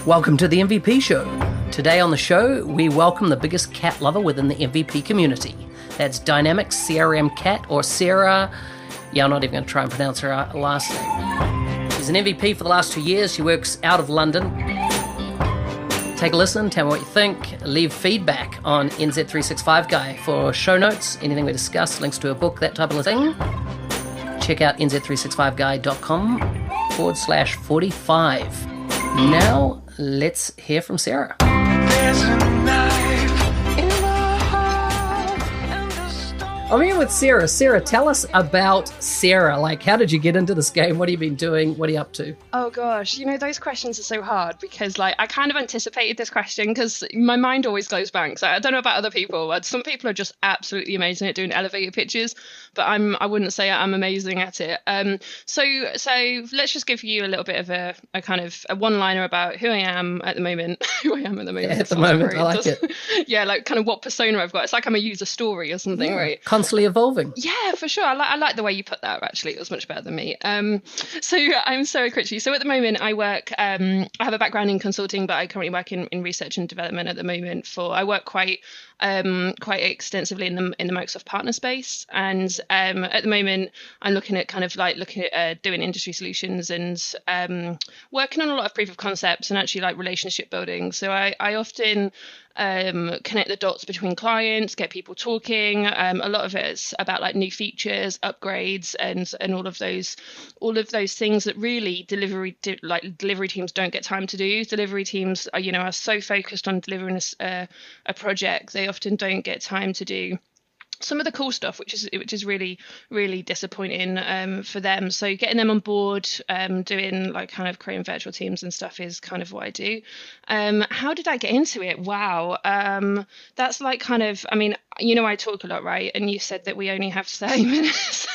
Welcome to the MVP Show. Today on the show, we welcome the biggest cat lover within the MVP community. That's Dynamics CRM Cat, or Sarah. Yeah, I'm not even going to try and pronounce her last name. She's an MVP for the last 2 years. She works out of London. Take a listen, tell me what you think. Leave feedback on NZ365 Guy for show notes, anything we discuss, links to a book, that type of thing. Check out nz365guy.com/45. Now, let's hear from Sarah. I'm here with Sarah. Sarah, tell us about Sarah. Like, how did you get into this game? What have you been doing? What are you up to? Oh gosh, those questions are so hard because I kind of anticipated this question because my mind always goes blank. So I don't know about other people, but some people are just absolutely amazing at doing elevator pitches, but I wouldn't say I'm amazing at it. So let's just give you a little bit of a kind of a one-liner about who I am at the moment. I like it. Yeah, like kind of what persona I've got. It's like I'm a user story or something, right? Constantly evolving. Yeah, for sure. I like the way you put that, actually. It was much better than me. So I'm Sarah Critchley. So at the moment I work, I have a background in consulting, but I currently work in research and development at the moment. I work quite extensively in the Microsoft partner space. And at the moment I'm looking at doing industry solutions and working on a lot of proof of concepts and actually like relationship building. So I often connect the dots between clients, get people talking. A lot of it's about like new features, upgrades, and all of those things that really delivery teams don't get time to do. Delivery teams are so focused on delivering a project, they often don't get time to do some of the cool stuff, which is really, really disappointing for them. So getting them on board, doing like kind of creating virtual teams and stuff is kind of what I do. How did I get into it? Wow. That's like kind of, I talk a lot, right? And you said that we only have 30 minutes.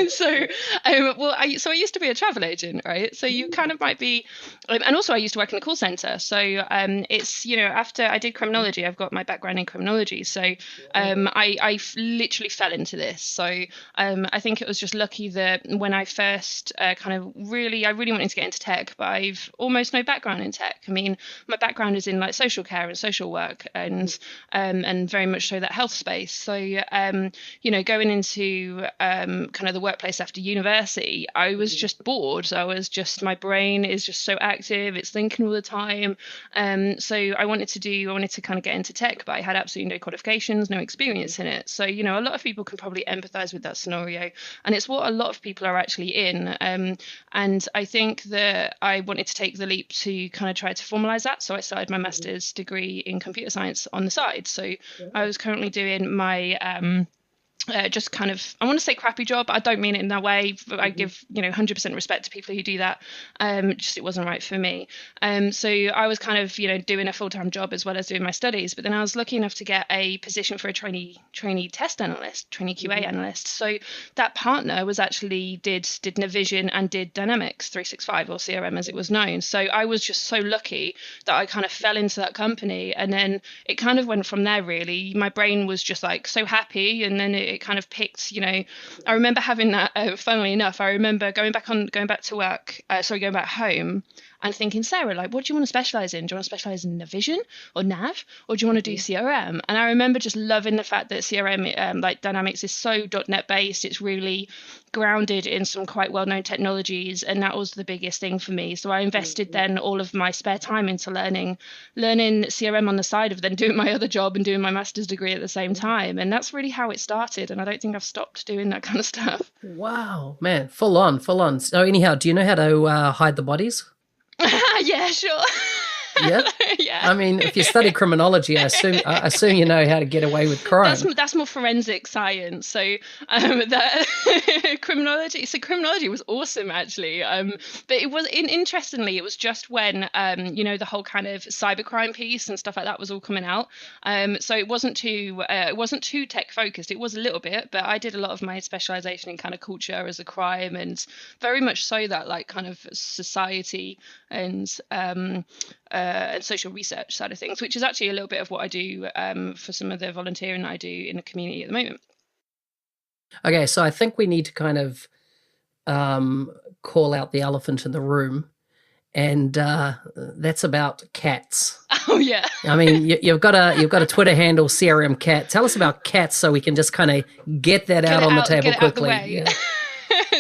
So I used to be a travel agent, right? So you kind of might be, and also I used to work in a call center. So it's, after I did criminology, I've got my background in criminology. So I literally fell into this. So I think it was just lucky that when I first I really wanted to get into tech, but I've almost no background in tech. My background is in like social care and social work and very much so that health space. So going into kind of the workplace after university, I was just bored. My brain is just so active, it's thinking all the time. So I wanted to kind of get into tech, but I had absolutely no qualifications, no experience in it. So a lot of people can probably empathize with that scenario, and it's what a lot of people are actually in. And I think that I wanted to take the leap to kind of try to formalize that. So I started my master's degree in computer science on the side. So I was currently doing my just kind of, I want to say crappy job. I don't mean it in that way. But I give 100% respect to people who do that. Just it wasn't right for me. So I was kind of doing a full-time job as well as doing my studies. But then I was lucky enough to get a position for a trainee test analyst, trainee QA analyst. So that partner was actually did Navision and did Dynamics 365, or CRM as it was known. So I was just so lucky that I kind of fell into that company, and then it kind of went from there. Really, my brain was just like so happy, and then it kind of picked, I remember having that, funnily enough, I remember going back home and thinking, Sarah, like, what do you want to specialize in? Do you want to specialize in Navision or Nav, or do you want to do CRM? And I remember just loving the fact that CRM, like Dynamics, is so .NET based. It's really grounded in some quite well-known technologies, and that was the biggest thing for me. So I invested then all of my spare time into learning CRM on the side of then doing my other job and doing my master's degree at the same time. And that's really how it started. And I don't think I've stopped doing that kind of stuff. Wow, man, full on. So anyhow, do you know how to hide the bodies? Yeah, sure. Yeah. Yeah. If you study criminology, I assume you know how to get away with crime. That's more forensic science. So criminology was awesome, actually. But it was interestingly, it was just when the whole kind of cybercrime piece and stuff like that was all coming out. So it wasn't too tech focused. It was a little bit, but I did a lot of my specialization in kind of culture as a crime, and very much so that like kind of society and social research side of things, which is actually a little bit of what I do for some of the volunteering that I do in the community at the moment. Okay, so I think we need to kind of call out the elephant in the room. and that's about cats. Oh yeah. I mean, you've got a Twitter handle, CRM Cat. Tell us about cats so we can just kind of get that out on the table get it quickly. Out the way. Yeah.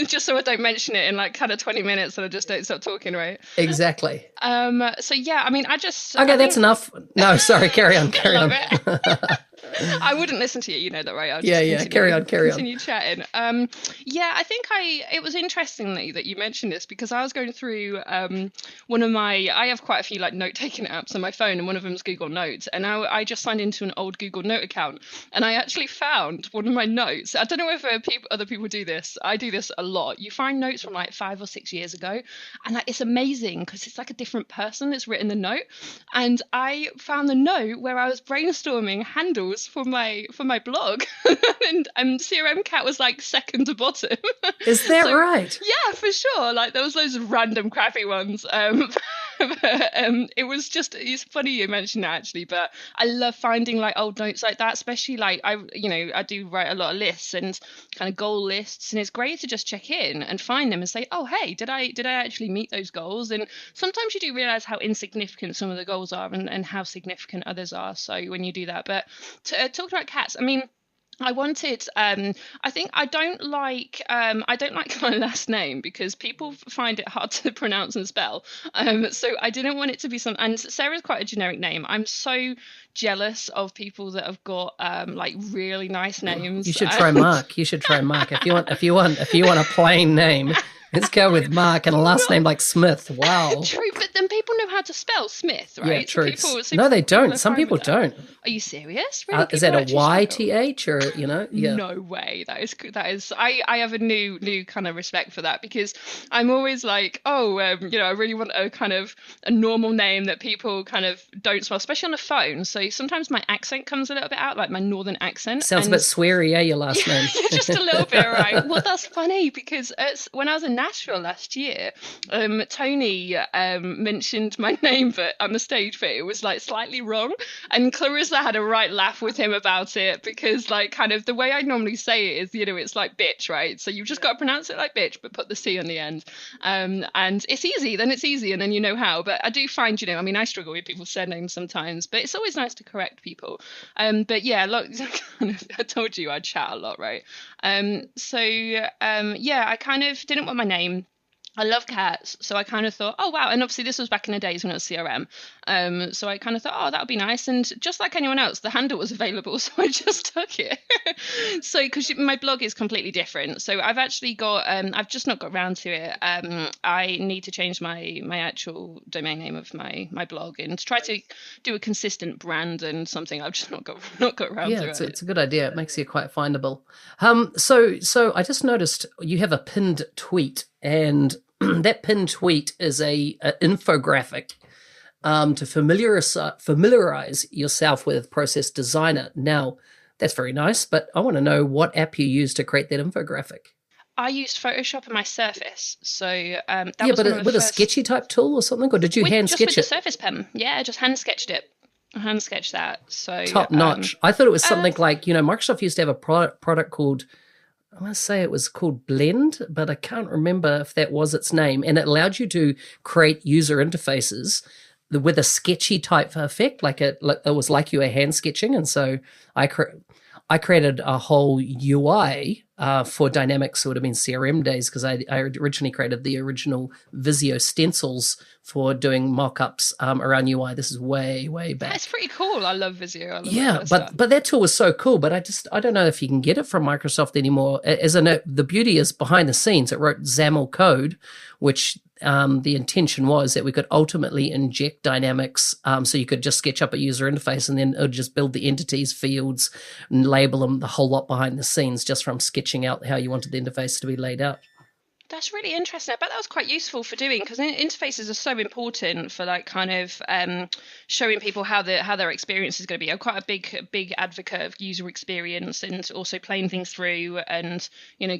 Just so I don't mention it in like kind of 20 minutes and I just don't stop talking, right? Exactly. So yeah, I mean, that's enough. No, sorry, carry on. I wouldn't listen to you, you know that, right? Carry on. Continue chatting. I think it was interesting that you mentioned this because I was going through I have quite a few like note-taking apps on my phone, and one of them is Google Notes, and I just signed into an old Google Note account, and I actually found one of my notes. I don't know if other people do this. I do this a lot. You find notes from like 5 or 6 years ago, and like, it's amazing because it's like a different person that's written the note, and I found the note where I was brainstorming handles for my blog, and CRM Cat was like second to bottom. Is that right? Yeah, for sure. Like there was loads of random crappy ones. It's funny you mentioned that actually, but I love finding like old notes like that, especially like I do write a lot of lists and kind of goal lists, and it's great to just check in and find them and say, oh hey, did I actually meet those goals? And sometimes you do realize how insignificant some of the goals are and how significant others are, so when you do that. But talking about cats, I mean, I wanted, I think I don't like my last name because people find it hard to pronounce and spell. So I didn't want it to be and Sarah's quite a generic name. I'm so jealous of people that have got like really nice names. You should try Mark. If you want a plain name, let's go with Mark and a last name like Smith. Wow. True, but then people know how to spell Smith, right? Yeah, true. No, they don't. Some people don't. Are you serious? Really? Is that a YTH or, Yeah. No way. That is. I have a new kind of respect for that because I'm always like, I really want a kind of a normal name that people kind of don't spell, especially on the phone. So sometimes my accent comes a little bit out, like my northern accent. Sounds a bit sweary, your last name. Just a little bit, right? Well, that's funny because when I was in Nashville last year, Tony mentioned my name on the stage, but it was like slightly wrong, and Clarissa had a right laugh with him about it because like kind of the way I normally say it is, it's like bitch, right? So you've just got to pronounce it like bitch, but put the C on the end, and it's easy, and then you know how. But I do find, I struggle with people's surnames sometimes, but it's always nice to correct people. But yeah, look, I told you I'd chat a lot, right? I kind of didn't want my name. I love cats, so I kind of thought, oh wow, and obviously this was back in the days when it was CRM, so I kind of thought, oh, that would be nice, and just like anyone else, the handle was available, so I just took it. So because my blog is completely different, so I've actually got, I've just not got around to it. I need to change my actual domain name of my blog and try to do a consistent brand and something. I've just not got around to it. Yeah, it's a good idea. It makes you quite findable. So I just noticed you have a pinned tweet, and that pinned tweet is a infographic to familiarize yourself with Process Designer. Now, that's very nice, but I want to know what app you use to create that infographic. I used Photoshop in my Surface, so a sketchy type tool or something, or did you hand sketch it? Just with the Surface pen, yeah, just hand sketched it. Hand sketched that. So top notch. I thought it was something like Microsoft used to have a product called, I want to say it was called Blend, but I can't remember if that was its name. And it allowed you to create user interfaces with a sketchy type effect, like it was like you were hand sketching. And so I created a whole UI for Dynamics, would have been CRM days, because I originally created the original Visio stencils for doing mock-ups around UI. This is way, way back. That's pretty cool. I love Visio. But that tool was so cool, but I don't know if you can get it from Microsoft anymore. The beauty is behind the scenes, it wrote XAML code, which the intention was that we could ultimately inject Dynamics, so you could just sketch up a user interface and then it would just build the entities, fields, and label them, the whole lot behind the scenes, just from sketching out how you wanted the interface to be laid out. That's really interesting. I bet that was quite useful for doing, because interfaces are so important for like kind of showing people how their experience is going to be. I'm quite a big advocate of user experience and also playing things through and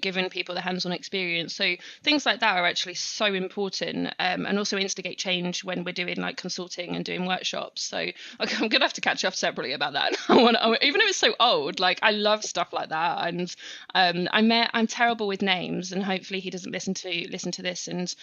giving people the hands-on experience. So things like that are actually so important, and also instigate change when we're doing like consulting and doing workshops. So I'm gonna have to catch up separately about that. Even if it's so old, like I love stuff like that. And I'm terrible with names, and hopefully he doesn't listen to this and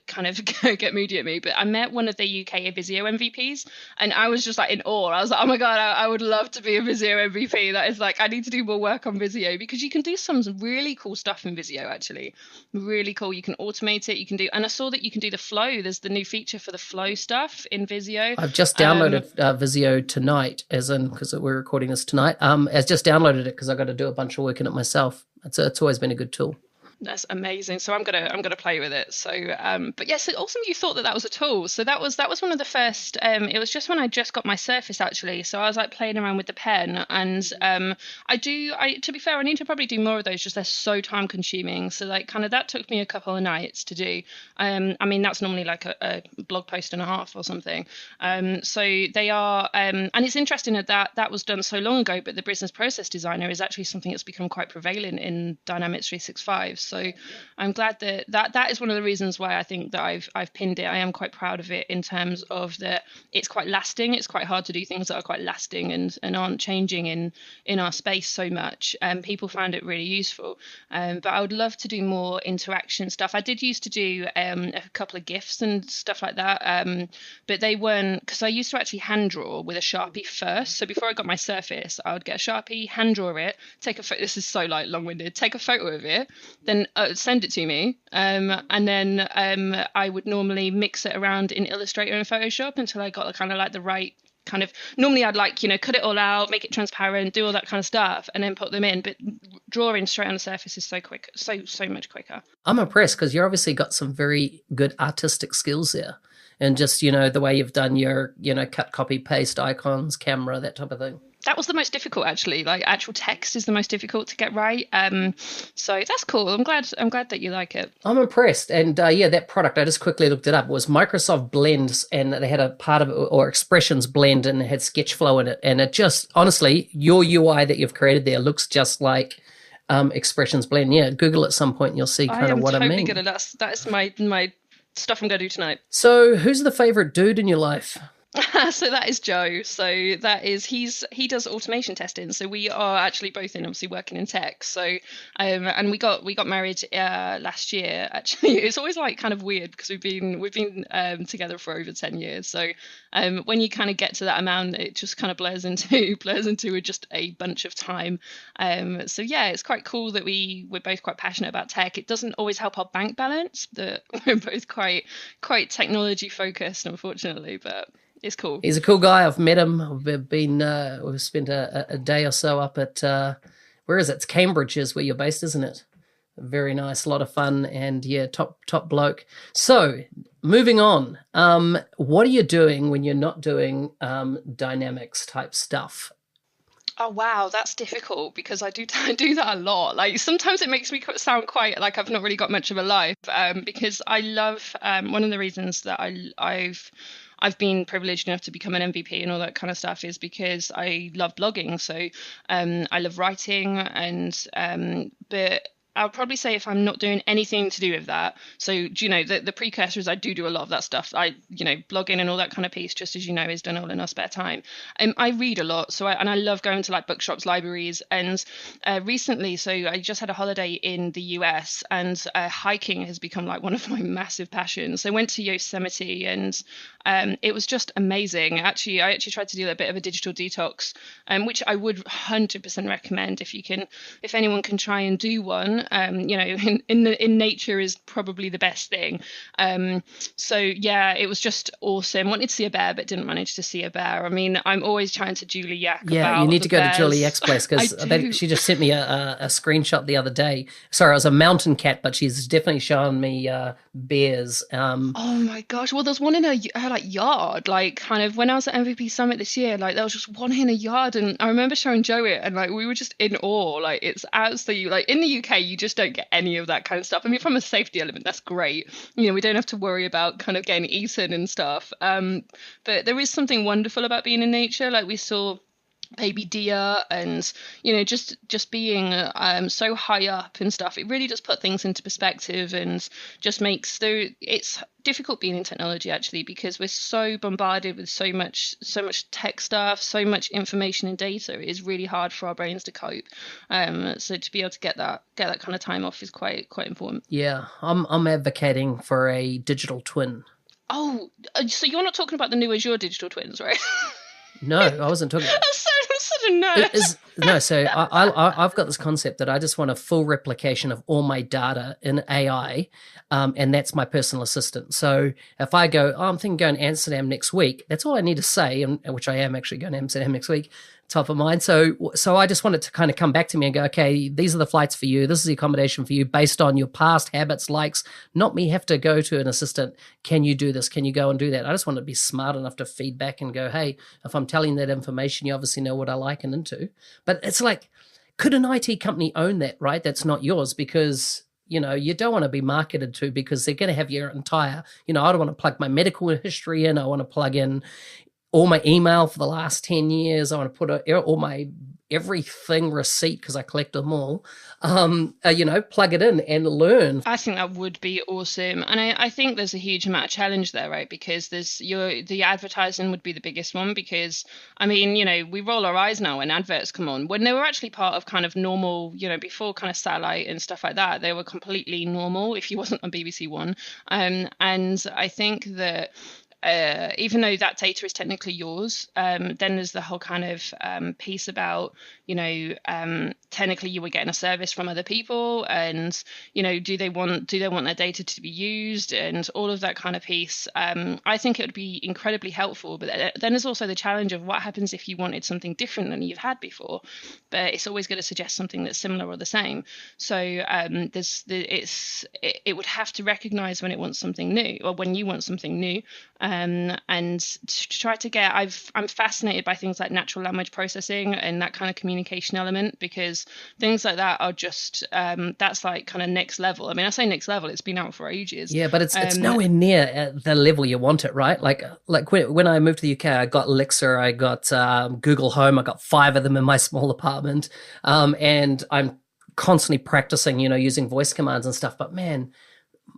kind of get moody at me. But I met one of the UK Visio MVPs, and I was just like in awe. I was like, oh my God, I would love to be a Visio MVP. That is like, I need to do more work on Visio, because you can do some really cool stuff in Visio, actually. Really cool. You can automate it. You can do, and I saw that you can do the flow. There's the new feature for the flow stuff in Visio. I've just downloaded Visio tonight, as in, because we're recording this tonight. I've just downloaded it because I've got to do a bunch of work in it myself. It's always been a good tool. That's amazing. So I'm gonna play with it. So, but yes, it's awesome. You thought that was a tool. So that was one of the first. It was just when I just got my Surface, actually. So I was like playing around with the pen, and to be fair, I need to probably do more of those. Just they're so time consuming. So like kind of that took me a couple of nights to do. I mean that's normally like a blog post and a half or something. So they are, and it's interesting that was done so long ago, but the business process designer is actually something that's become quite prevalent in Dynamics 365. So I'm glad that is one of the reasons why I think that I've pinned it. I am quite proud of it in terms of that it's quite lasting. It's quite hard to do things that are quite lasting and aren't changing in our space so much. People found it really useful. But I would love to do more interaction stuff. I did used to do a couple of GIFs and stuff like that. But they weren't, because I used to actually hand draw with a Sharpie first. So before I got my Surface, I would get a Sharpie, hand draw it, take a photo. This is so like long-winded. Take a photo of it, then send it to me, and then I would normally mix it around in Illustrator and Photoshop until I got the kind of like the right kind of, normally I'd like, cut it all out, make it transparent, do all that kind of stuff, and then put them in. But drawing straight on the Surface is so quick, so much quicker. I'm impressed because you obviously got some very good artistic skills there, and just the way you've done your cut, copy, paste, icons, camera, that type of thing. That was the most difficult, actually. Like actual text is the most difficult to get right. So that's cool. I'm glad that you like it. I'm impressed. And that product, I just quickly looked it up, was Microsoft Blends, and they had a part of it, or Expressions Blend, and it had Sketchflow in it. And it just, honestly, your UI that you've created there looks just like Expressions Blend. Yeah, Google at some point and you'll see kind of what I mean. I'm totally gonna. That's my stuff I'm gonna do tonight. So who's the favorite dude in your life? So that is Joe. So that is he does automation testing. So we are actually both obviously working in tech. So and we got married last year. Actually, it's always like kind of weird because we've been together for over 10 years. So when you kind of get to that amount, it just kind of blurs into just a bunch of time. So yeah, it's quite cool that we're both quite passionate about tech. It doesn't always help our bank balance that we're both quite technology focused, unfortunately, but it's cool. He's a cool guy. I've met him. We've spent a day or so up at where is it? It's Cambridge is where you're based, isn't it? Very nice, a lot of fun, and yeah, top bloke. So moving on, what are you doing when you're not doing Dynamics type stuff? Oh wow, that's difficult because I do that a lot. Like sometimes it makes me sound quite like I've not really got much of a life, because I love one of the reasons that I've been privileged enough to become an MVP and all that kind of stuff is because I love blogging. So I love writing, and but I'll probably say if I'm not doing anything to do with that, so the precursors, I do a lot of that stuff. Blogging and all that kind of piece, just as is done all in our spare time. I read a lot, so I love going to like bookshops, libraries, and recently, so I just had a holiday in the US, and hiking has become like one of my massive passions. So I went to Yosemite, and it was just amazing. I actually tried to do a bit of a digital detox, which I would 100% recommend if anyone can try and do one. In nature is probably the best thing. So yeah, it was just awesome. Wanted to see a bear, but didn't manage to see a bear. I mean, I'm always trying to Julie yak. Yeah, you need to go to Julie Yak's place because she just sent me a screenshot the other day. Sorry, I was a mountain cat, but she's definitely shown me bears. Oh my gosh! Well, there's one in her like yard. Like kind of when I was at MVP Summit this year, like there was just one in a yard, and I remember showing Joe it, and like we were just in awe. Like it's absolutely like in the UK, you just don't get any of that kind of stuff. I mean, from a safety element, that's great. We don't have to worry about kind of getting eaten and stuff. But there is something wonderful about being in nature. Like we saw baby deer, and just being so high up and stuff. It really does put things into perspective, and just makes it's difficult being in technology, actually, because we're so bombarded with so much tech stuff, so much information and data. It is really hard for our brains to cope. So to be able to get that kind of time off is quite important. Yeah, I'm advocating for a digital twin. Oh, so you're not talking about the new Azure digital twins, right? No, I wasn't talking about. I'm such a nerd. No, so I've got this concept that I just want a full replication of all my data in AI, and that's my personal assistant. So if I go, I'm thinking going to Amsterdam next week, that's all I need to say, and which I am actually going to Amsterdam next week, top of mind. So I just want it to kind of come back to me and go, okay, these are the flights for you. This is the accommodation for you based on your past habits, likes, not me have to go to an assistant. Can you do this? Can you go and do that? I just want to be smart enough to feed back and go, hey, if I'm telling that information, you obviously know what I like and into. But it's like, could an IT company own that, right? That's not yours, because you don't want to be marketed to, because they're going to have your entire, I don't want to plug my medical history in. I want to plug in all my email for the last 10 years. I want to put all my everything receipt, because I collect them all, plug it in and learn. I think that would be awesome. And I think there's a huge amount of challenge there, right? Because the advertising would be the biggest one, because, I mean, we roll our eyes now when adverts come on, when they were actually part of kind of normal, before kind of satellite and stuff like that, they were completely normal if you wasn't on BBC One. And I think that even though that data is technically yours, then there's the whole kind of piece about, technically you were getting a service from other people, and, do they want their data to be used, and all of that kind of piece. I think it would be incredibly helpful, but then there's also the challenge of what happens if you wanted something different than you've had before, but it's always going to suggest something that's similar or the same. So it would have to recognize when it wants something new, or when you want something new. And to try to get, I'm fascinated by things like natural language processing and that kind of communication element, because things like that are just, that's like kind of next level. I mean, I say next level, it's been out for ages. Yeah, but it's nowhere near at the level you want it, right? Like when I moved to the UK, I got Alexa, I got Google Home, I got 5 of them in my small apartment, and I'm constantly practicing, using voice commands and stuff. But man,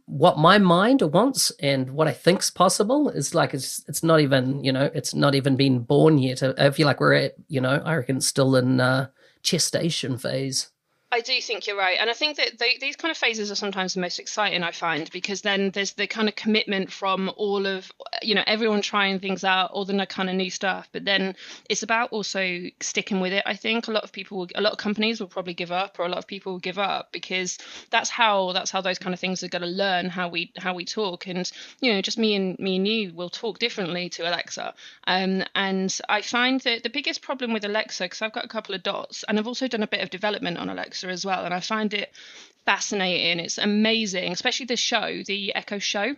what my mind wants and what I think's possible is like, it's not even, it's not even been born yet. I feel like we're at, I reckon it's still in gestation phase. I do think you're right. And I think that these kind of phases are sometimes the most exciting, I find, because then there's the kind of commitment from all of, everyone trying things out, all the kind of new stuff. But then it's about also sticking with it. I think a lot of companies will probably give up, or a lot of people will give up, because that's how those kind of things are going to learn how we talk. And, just me and you will talk differently to Alexa. And I find that the biggest problem with Alexa, because I've got a couple of dots, and I've also done a bit of development on Alexa as well, and I find it fascinating. It's amazing, especially the show, the Echo show.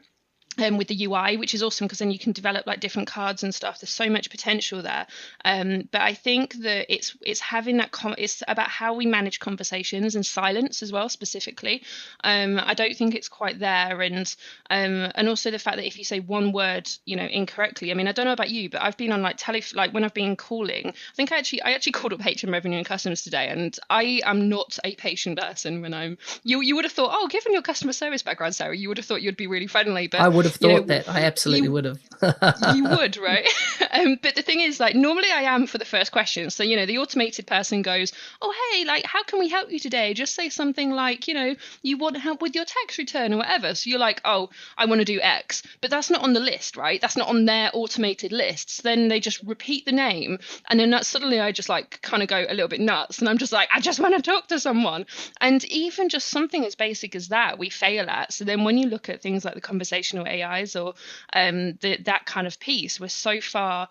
With the UI, which is awesome, because then you can develop like different cards and stuff. There's so much potential there. But I think that it's having that it's about how we manage conversations and silence as well, specifically. I don't think it's quite there, and also the fact that if you say one word, incorrectly. I mean, I don't know about you, but I've been on like when I've been calling. I think I actually called up HM Revenue and Customs today, and I am not a patient person. When you would have thought, oh, given your customer service background, Sarah, you would have thought you'd be really friendly, but I would have thought that. I absolutely would have. You would, right? But the thing is, like, normally I am for the first question. So, the automated person goes, oh, hey, like, how can we help you today? Just say something like, you want help with your tax return or whatever. So you're like, oh, I want to do X. But that's not on the list, right? That's not on their automated lists. Then they just repeat the name. And then suddenly I just like kind of go a little bit nuts. And I'm just like, I just want to talk to someone. And even just something as basic as that, we fail at. So then when you look at things like the conversational AIs or that kind of piece, we're so far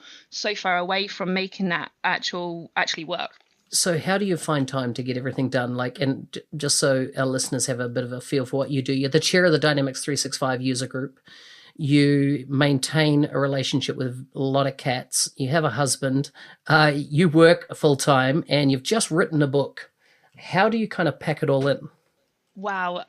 away from making that actually work. So how do you find time to get everything done? Like, and just so our listeners have a bit of a feel for what you do, you're the chair of the Dynamics 365 user group. You maintain a relationship with a lot of cats. You have a husband. You work full time, and you've just written a book. How do you kind of pack it all in? Wow.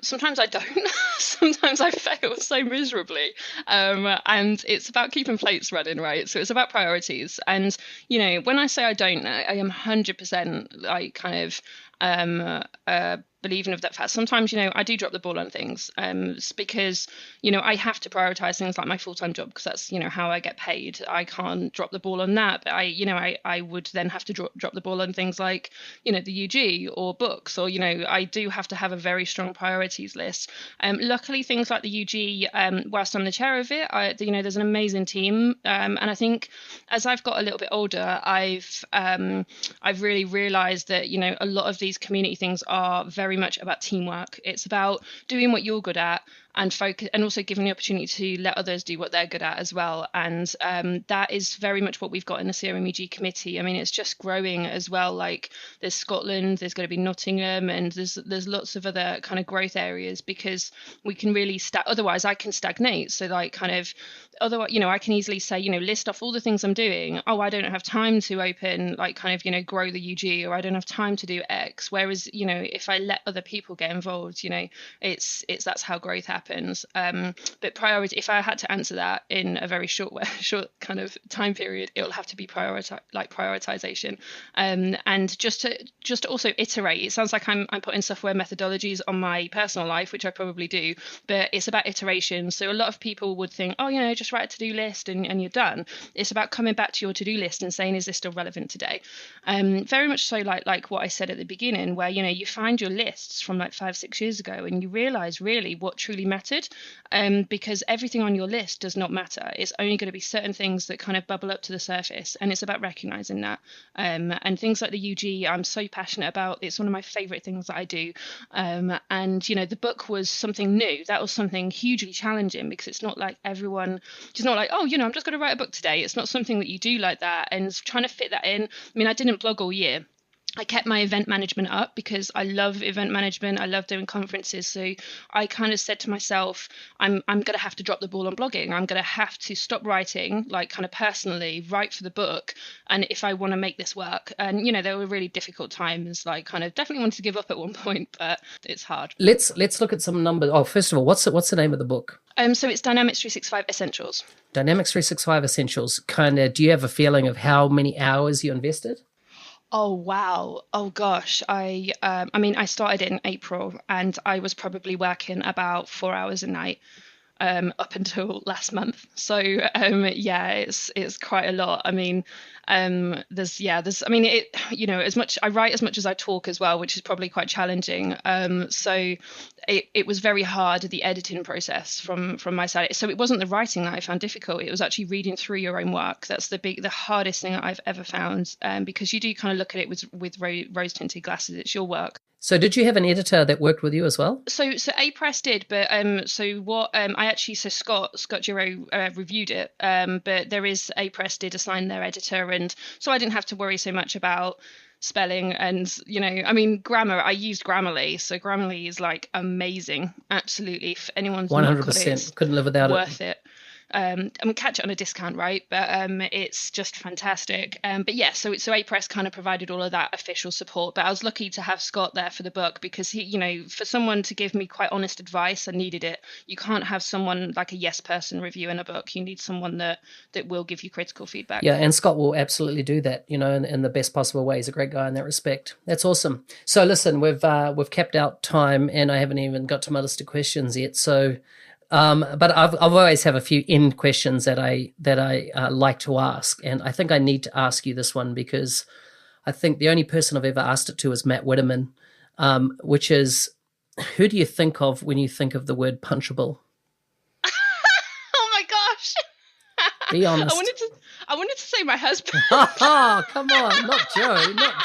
Sometimes I don't. Sometimes I fail so miserably. And it's about keeping plates running, right? So it's about priorities. And, when I say I don't, I am 100% like kind of believing of that fact. Sometimes, I do drop the ball on things it's because, I have to prioritize things like my full-time job because that's, how I get paid. I can't drop the ball on that. But I would then have to drop the ball on things like, the UG or books or, I do have to have a very strong priorities list. Luckily, things like the UG, whilst I'm the chair of it, there's an amazing team. And I think as I've got a little bit older, I've really realized that, a lot of these community things are very much about teamwork. It's about doing what you're good at and focus, and also giving the opportunity to let others do what they're good at as well. And that is very much what we've got in the CRMUG committee. I mean, it's just growing as well. Like there's Scotland, there's going to be Nottingham, and there's lots of other kind of growth areas because we can really otherwise I can stagnate. So like kind of otherwise, I can easily say, list off all the things I'm doing. Oh, I don't have time to open like kind of, grow the UG, or I don't have time to do X. Whereas, if I let other people get involved, it's that's how growth happens. But priority, if I had to answer that in a very short kind of time period, it'll have to be prioritization, and just to also iterate. It sounds like I'm putting software methodologies on my personal life, which I probably do, but it's about iteration. So a lot of people would think, oh, just write a to-do list and you're done. It's about coming back to your to-do list and saying, is this still relevant today? Very much so like what I said at the beginning, where you find your lists from like 5-6 years ago and you realize really what truly mattered, because everything on your list does not matter. It's only going to be certain things that kind of bubble up to the surface, and it's about recognizing that. And things like the UG, I'm so passionate about. It's one of my favorite things that I do. And the book was something new. That was something hugely challenging because it's not like everyone, it's not like, oh, I'm just going to write a book today. It's not something that you do like that, and trying to fit that in. I mean, I didn't blog all year. I kept my event management up because I love event management. I love doing conferences. So I kind of said to myself, I'm going to have to drop the ball on blogging. I'm going to have to stop writing, like kind of personally, write for the book. And if I want to make this work, and there were really difficult times, like kind of definitely wanted to give up at one point, but it's hard. Let's look at some numbers. Oh, first of all, what's the name of the book? So it's Dynamics 365 Essentials. Dynamics 365 Essentials. Kind of, do you have a feeling of how many hours you invested? Oh, wow. Oh, gosh. I mean, I started it in April and I was probably working about 4 hours a night up until last month. So, yeah, it's quite a lot. I mean, I mean, as much, I write as much as I talk as well, which is probably quite challenging. So it was very hard, the editing process from my side. So it wasn't the writing that I found difficult. It was actually reading through your own work. That's the hardest thing that I've ever found, because you do kind of look at it with rose tinted glasses. It's your work. So did you have an editor that worked with you as well? So A-Press did, but so Scott Giro reviewed it, but there is A-Press did assign their editor, and so I didn't have to worry so much about spelling and I mean grammar. I used Grammarly, so Grammarly is like amazing, absolutely. If anyone's 100% couldn't live without it. Worth it. I mean, catch it on a discount, right? But it's just fantastic. But yeah, so A-Press kind of provided all of that official support. But I was lucky to have Scott there for the book because he, for someone to give me quite honest advice, I needed it. You can't have someone like a yes person reviewing a book. You need someone that will give you critical feedback. Yeah, and Scott will absolutely do that, in the best possible way. He's a great guy in that respect. That's awesome. So listen, we've kept out time, and I haven't even got to my list of questions yet. So. But I've always have a few end questions that I like to ask, and I think I need to ask you this one because I think the only person I've ever asked it to is Matt Whitterman, which is, who do you think of when you think of the word punchable? Oh my gosh! Be honest. I wanted to say my husband. Oh, come on, not Joe.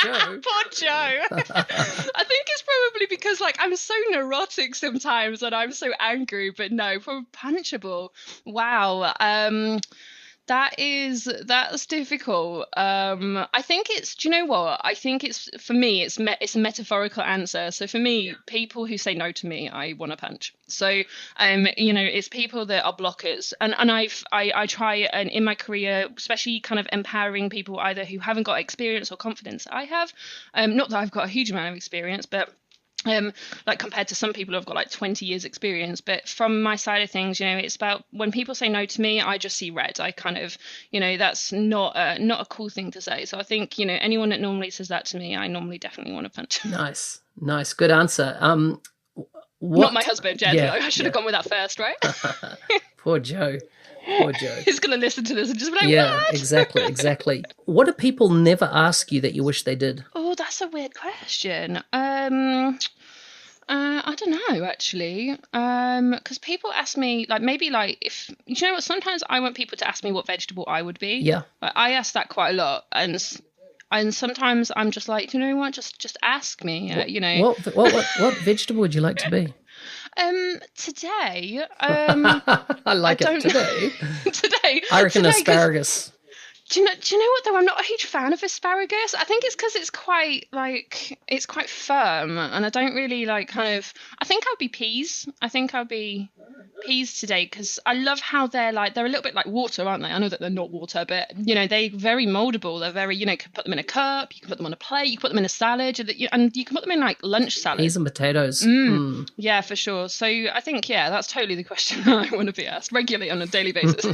Poor Joe. I think it's probably because I'm so neurotic sometimes and I'm so angry, but no, probably punchable. Wow. That's difficult. I think it's, do you know what? I think it's, for me, it's a metaphorical answer. So for me, people who say no to me, I want to punch. So, it's people that are blockers. And I try, and in my career, especially kind of empowering people either who haven't got experience or confidence I have, not that I've got a huge amount of experience, but like compared to some people who've got like 20 years experience. But from my side of things, it's about when people say no to me, I just see red. I kind of, that's not a cool thing to say. So I think, anyone that normally says that to me, I normally definitely want to punch. Nice. Good answer. Not my husband, Jed. Yeah, I should have gone with that first, right? Poor Joe. He's going to listen to this and just be like, yeah, what? exactly. What do people never ask you that you wish they did? Oh, that's a weird question. I don't know, actually, because people ask me, like, maybe, like, if, what, sometimes I want people to ask me what vegetable I would be. Yeah. Like, I ask that quite a lot, and sometimes I'm just like, you know what, just ask me, What vegetable would you like to be? Today, I like it today. Today, I reckon asparagus. Do you know what though? I'm not a huge fan of asparagus. I think it's because it's quite firm, and I don't really like kind of. I think I'll be peas. I think I'll be peas today because I love how they're a little bit like water, aren't they? I know that they're not water, but they're very moldable. They're very, you can put them in a cup, you can put them on a plate, you can put them in a salad, and you can put them in like lunch salad. Peas and potatoes. Yeah, for sure. So I think that's totally the question I want to be asked regularly on a daily basis.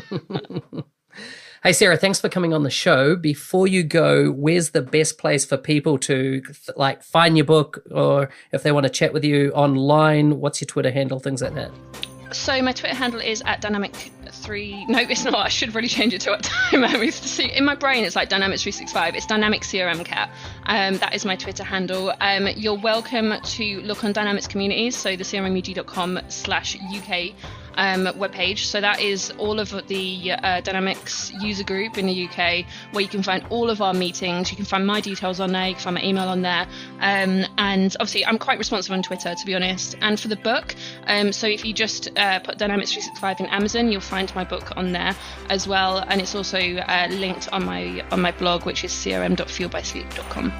Hey, Sarah, thanks for coming on the show. Before you go, where's the best place for people to find your book, or if they want to chat with you online? What's your Twitter handle, things like that? So my Twitter handle is @Dynamic3. No, it's not. I should really change it to what time I used to see. In my brain, it's like Dynamics365. It's Dynamic CRM Cat. That is my Twitter handle. You're welcome to look on Dynamics communities. So the crmug.com/UK webpage. So that is all of the Dynamics user group in the UK, where you can find all of our meetings. You can find my details on there. You can find my email on there. And obviously, I'm quite responsive on Twitter, to be honest. And for the book, so if you just put Dynamics 365 in Amazon, you'll find my book on there as well. And it's also linked on my blog, which is crm.fuelbysleep.com.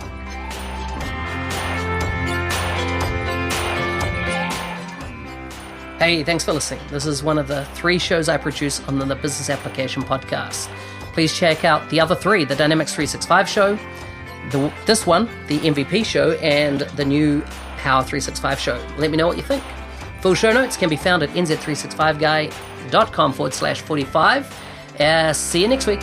Hey, thanks for listening. This is one of the 3 shows I produce on the Business Application Podcast. Please check out the other 3, the Dynamics 365 show, this one, the MVP show, and the new Power 365 show. Let me know what you think. Full show notes can be found at nz365guy.com/45. See you next week.